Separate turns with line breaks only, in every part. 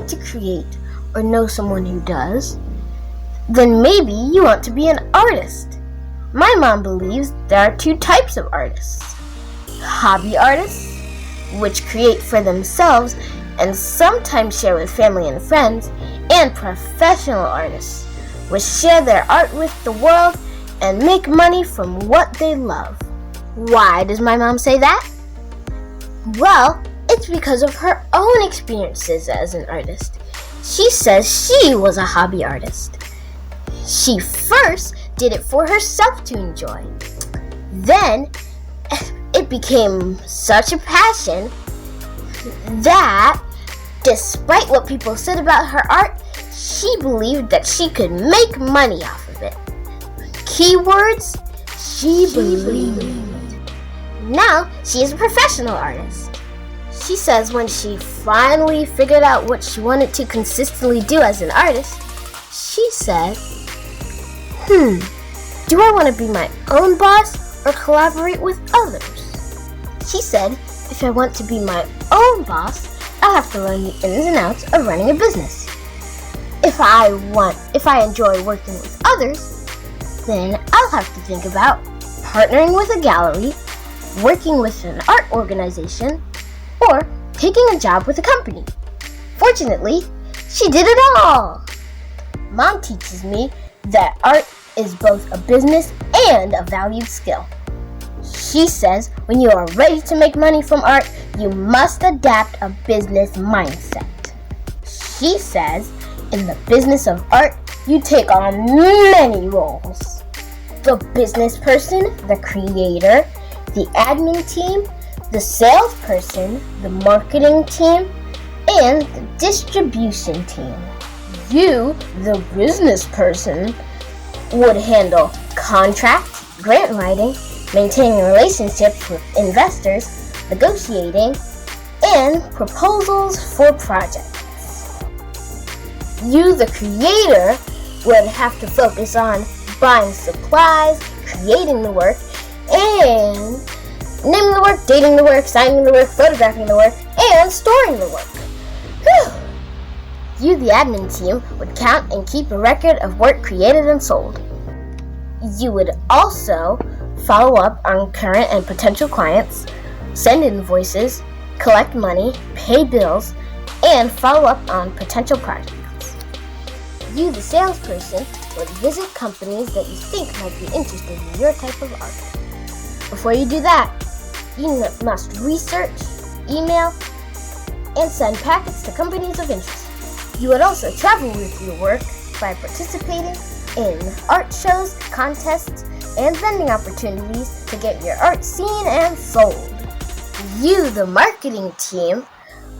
like to create or know someone who does, then maybe you want to be an artist. My mom believes there are two types of artists. Hobby artists, which create for themselves and sometimes share with family and friends, and professional artists, which share their art with the world and make money from what they love. Why does my mom say that? Well, it's because of her own experiences as an artist. She says she was a hobby artist. She first did it for herself to enjoy. Then it became such a passion that, despite what people said about her art, she believed that she could make money off of it. Keywords, she believed. Now she is a professional artist. She says when she finally figured out what she wanted to consistently do as an artist, she said, do I want to be my own boss or collaborate with others? She said, if I want to be my own boss, I'll have to learn the ins and outs of running a business. If I enjoy working with others, then I'll have to think about partnering with a gallery, working with an art organization, or taking a job with a company. Fortunately, she did it all. Mom teaches me that art is both a business and a valued skill. She says when you are ready to make money from art, you must adapt a business mindset. She says in the business of art, you take on many roles. The business person, the creator, the admin team, the salesperson, the marketing team, and the distribution team. You, the business person, would handle contracts, grant writing, maintaining relationships with investors, negotiating, and proposals for projects. You, the creator, would have to focus on buying supplies, creating the work, and naming the work, dating the work, signing the work, photographing the work, and storing the work. Whew. You, the admin team, would count and keep a record of work created and sold. You would also follow up on current and potential clients, send invoices, collect money, pay bills, and follow up on potential projects. You, the salesperson, would visit companies that you think might be interested in your type of art. Before you do that, you must research, email, and send packets to companies of interest. You would also travel with your work by participating in art shows, contests, and vending opportunities to get your art seen and sold. You, the marketing team,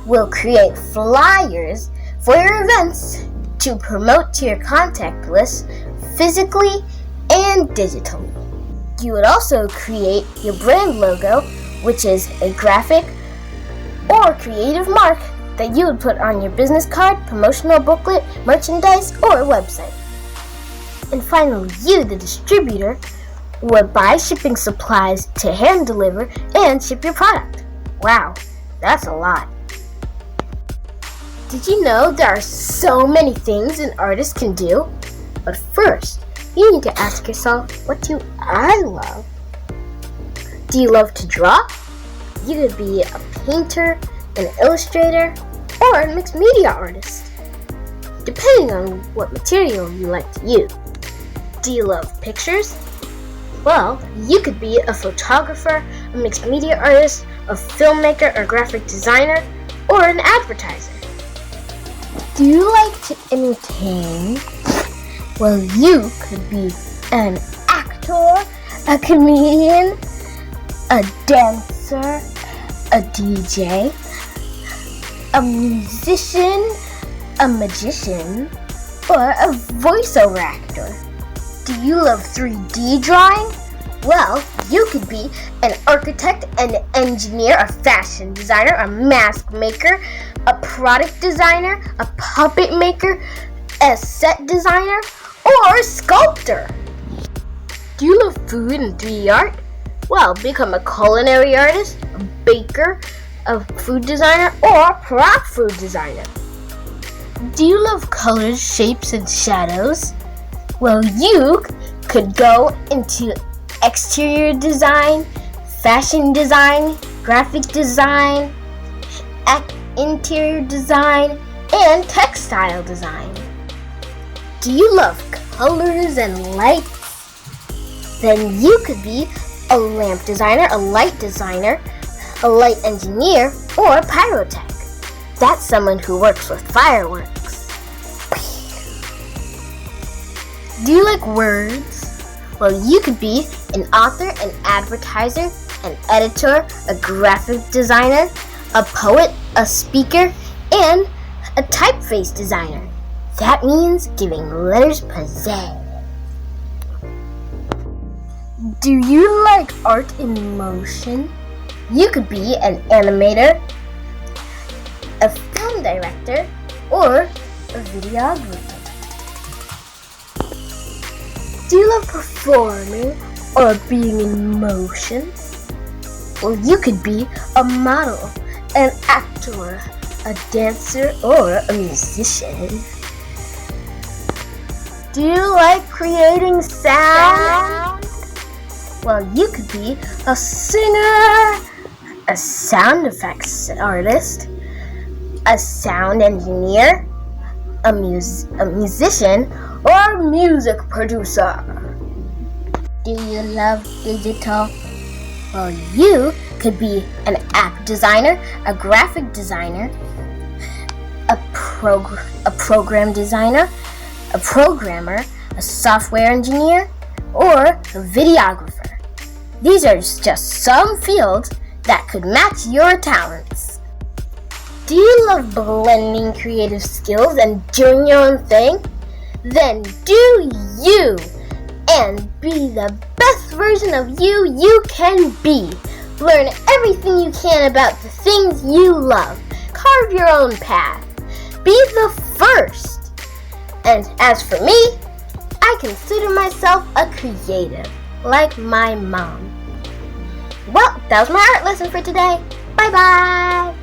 will create flyers for your events to promote to your contact list physically and digitally. You would also create your brand logo, which is a graphic or creative mark that you would put on your business card, promotional booklet, merchandise, or website. And finally, you, the distributor, would buy shipping supplies to hand deliver and ship your product. Wow, that's a lot. Did you know there are so many things an artist can do? But first, you need to ask yourself, what do I love? Do you love to draw? You could be a painter, an illustrator, or a mixed media artist, depending on what material you like to use. Do you love pictures? Well, you could be a photographer, a mixed media artist, a filmmaker or graphic designer, or an advertiser. Do you like to entertain? Well, you could be an actor, a comedian, a dancer, a DJ, a musician, a magician, or a voiceover actor. Do you love 3D drawing? Well, you could be an architect, an engineer, a fashion designer, a mask maker, a product designer, a puppet maker, a set designer, or a sculptor. Do you love food and 3D art? Well, become a culinary artist, a baker, a food designer, or a prop food designer. Do you love colors, shapes, and shadows? Well, you could go into exterior design, fashion design, graphic design, interior design, and textile design. Do you love colors and lights? Then you could be a lamp designer, a light designer, a light engineer, or a pyrotech. That's someone who works with fireworks. Do you like words? Well, you could be an author, an advertiser, an editor, a graphic designer, a poet, a speaker, and a typeface designer. That means giving letters pizzazz. Do you like art in motion? You could be an animator, a film director, or a videographer. Do you love performing or being in motion? Well, you could be a model, an actor, a dancer, or a musician. Do you like creating sound? Well, you could be a singer, a sound effects artist, a sound engineer, a musician, or a music producer. Do you love digital? Well, you could be an app designer, a graphic designer, a program designer, a programmer, a software engineer, or a videographer. These are just some fields that could match your talents. Do you love blending creative skills and doing your own thing? Then do you and be the best version of you can be. Learn everything you can about the things you love. Carve your own path. Be the first. And as for me, I consider myself a creative, like my mom. Well, that was my art lesson for today. Bye-bye.